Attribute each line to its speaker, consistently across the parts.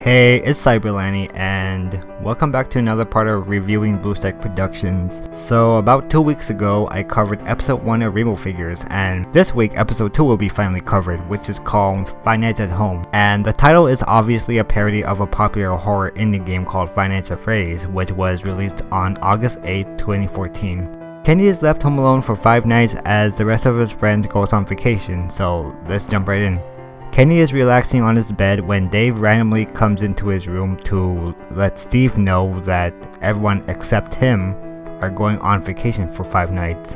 Speaker 1: Hey, it's Cyberlanny, and welcome back to another part of reviewing BlueStack Productions. So about 2 weeks ago, I covered episode 1 of Rainbow Figures, and this week episode 2 will be finally covered, which is called Five Nights at Home. And the title is obviously a parody of a popular horror indie game called Five Nights at Freddy's, which was released on August 8, 2014. Kenny is left home alone for 5 nights as the rest of his friends goes on vacation, so let's jump right in. Kenny is relaxing on his bed when Dave randomly comes into his room to let Steve know that everyone except him are going on vacation for 5 nights.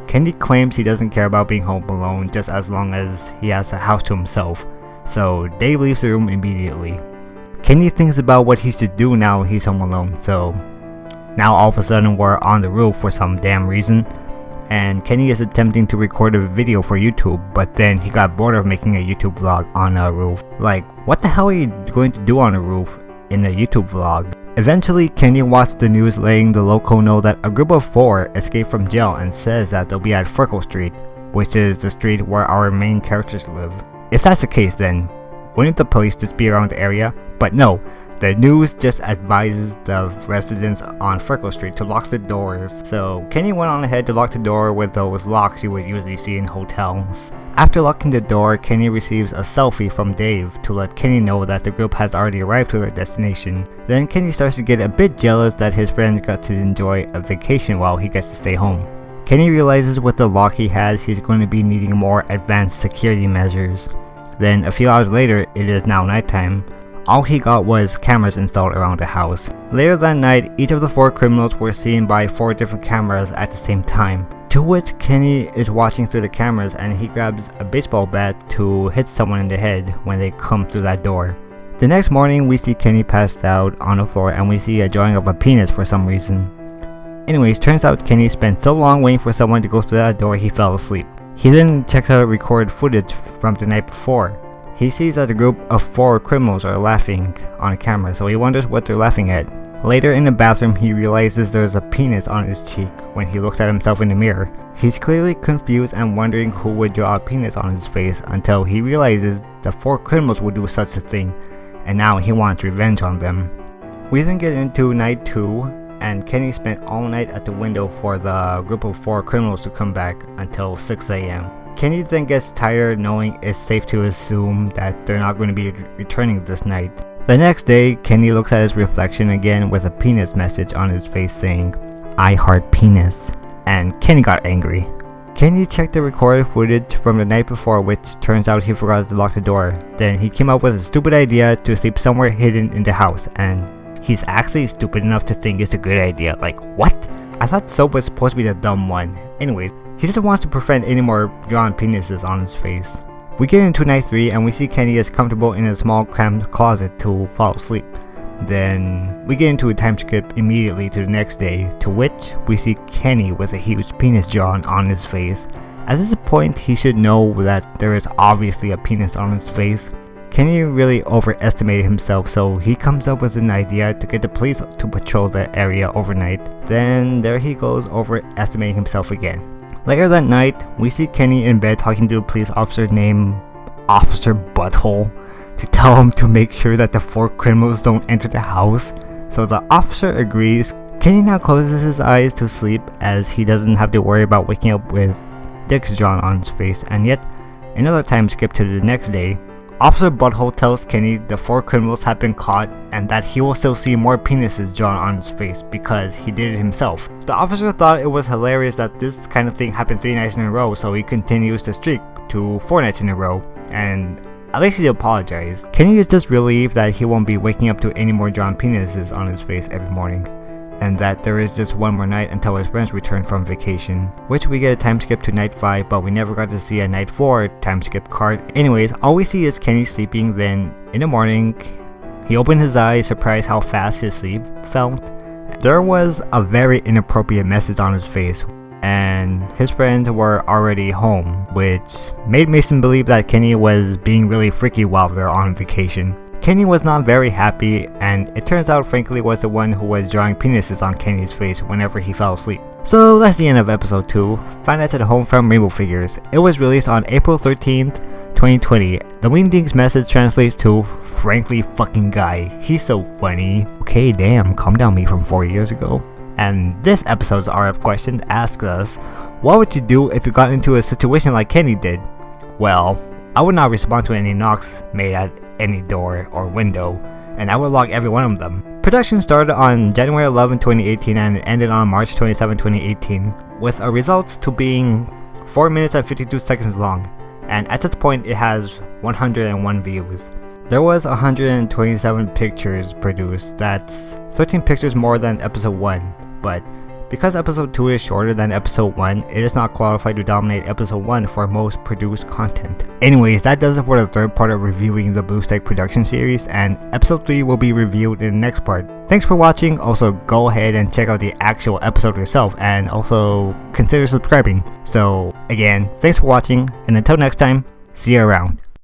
Speaker 1: Kenny claims he doesn't care about being home alone just as long as he has the house to himself, so Dave leaves the room immediately. Kenny thinks about what he should do now he's home alone, so now all of a sudden we're on the roof for some damn reason. And Kenny is attempting to record a video for YouTube, but then he got bored of making a YouTube vlog on a roof. Like, what the hell are you going to do on a roof in a YouTube vlog? Eventually, Kenny watched the news letting the local know that a group of 4 escaped from jail and says that they'll be at Freckle Street, which is the street where our main characters live. If that's the case, then wouldn't the police just be around the area? But no. The news just advises the residents on Freckle Street to lock the doors, so Kenny went on ahead to lock the door with those locks you would usually see in hotels. After locking the door, Kenny receives a selfie from Dave to let Kenny know that the group has already arrived to their destination. Then Kenny starts to get a bit jealous that his friends got to enjoy a vacation while he gets to stay home. Kenny realizes with the lock he has, he's going to be needing more advanced security measures. Then a few hours later, it is now nighttime. All he got was cameras installed around the house. Later that night, each of the 4 criminals were seen by 4 different cameras at the same time. To which Kenny is watching through the cameras and he grabs a baseball bat to hit someone in the head when they come through that door. The next morning, we see Kenny passed out on the floor and we see a drawing of a penis for some reason. Anyways, turns out Kenny spent so long waiting for someone to go through that door he fell asleep. He then checks out recorded footage from the night before. He sees that a group of 4 criminals are laughing on a camera, so he wonders what they're laughing at. Later in the bathroom, he realizes there's a penis on his cheek when he looks at himself in the mirror. He's clearly confused and wondering who would draw a penis on his face until he realizes the 4 criminals would do such a thing, and now he wants revenge on them. We then get into night 2, and Kenny spent all night at the window for the group of 4 criminals to come back until 6 AM. Kenny then gets tired knowing it's safe to assume that they're not going to be returning this night. The next day, Kenny looks at his reflection again with a penis message on his face saying, "I heart penis," and Kenny got angry. Kenny checked the recorded footage from the night before, which turns out he forgot to lock the door. Then he came up with a stupid idea to sleep somewhere hidden in the house, and he's actually stupid enough to think it's a good idea. Like, what? I thought Soap was supposed to be the dumb one. Anyways, he just wants to prevent any more drawn penises on his face. We get into night 3 and we see Kenny is comfortable in a small cramped closet to fall asleep. Then we get into a time skip immediately to the next day, to which we see Kenny with a huge penis drawn on his face. At this point, he should know that there is obviously a penis on his face. Kenny really overestimated himself, so he comes up with an idea to get the police to patrol the area overnight. Then there he goes overestimating himself again. Later that night, we see Kenny in bed talking to a police officer named Officer Butthole to tell him to make sure that the 4 criminals don't enter the house. So the officer agrees. Kenny now closes his eyes to sleep as he doesn't have to worry about waking up with dicks drawn on his face. And yet, another time skip to the next day, Officer Butthole tells Kenny the 4 criminals have been caught and that he will still see more penises drawn on his face because he did it himself. The officer thought it was hilarious that this kind of thing happened 3 nights in a row, so he continues the streak to 4 nights in a row, and at least he apologized. Kenny is just relieved that he won't be waking up to any more drawn penises on his face every morning, and that there is just 1 more night until his friends return from vacation, which we get a time skip to night 5, but we never got to see a night 4 time skip card. Anyways, all we see is Kenny sleeping. Then in the morning, he opened his eyes, surprised how fast his sleep felt. There was a very inappropriate message on his face, and his friends were already home, which made Mason believe that Kenny was being really freaky while they're on vacation. Kenny was not very happy, and it turns out Frankly was the one who was drawing penises on Kenny's face whenever he fell asleep. So that's the end of episode 2, Five Nights at Home from Rainbow Figures. It was released on April 13th, 2020. The Wingdings message translates to prankly fucking guy. He's so funny. Okay, damn, calm down me from 4 years ago. And this episode's RF question asks us, what would you do if you got into a situation like Kenny did? Well, I would not respond to any knocks made at any door or window, and I would log every one of them. Production started on January 11, 2018 and ended on March 27, 2018, with a results to being 4 minutes and 52 seconds long, and at this point it has 101 views. There was 127 pictures produced, that's 13 pictures more than episode 1, but because episode 2 is shorter than episode 1, it is not qualified to dominate episode 1 for most produced content. Anyways, that does it for the third part of reviewing the BlueStack production series, and episode 3 will be reviewed in the next part. Thanks for watching. Also, go ahead and check out the actual episode yourself, and also consider subscribing. So again, thanks for watching, and until next time, see you around.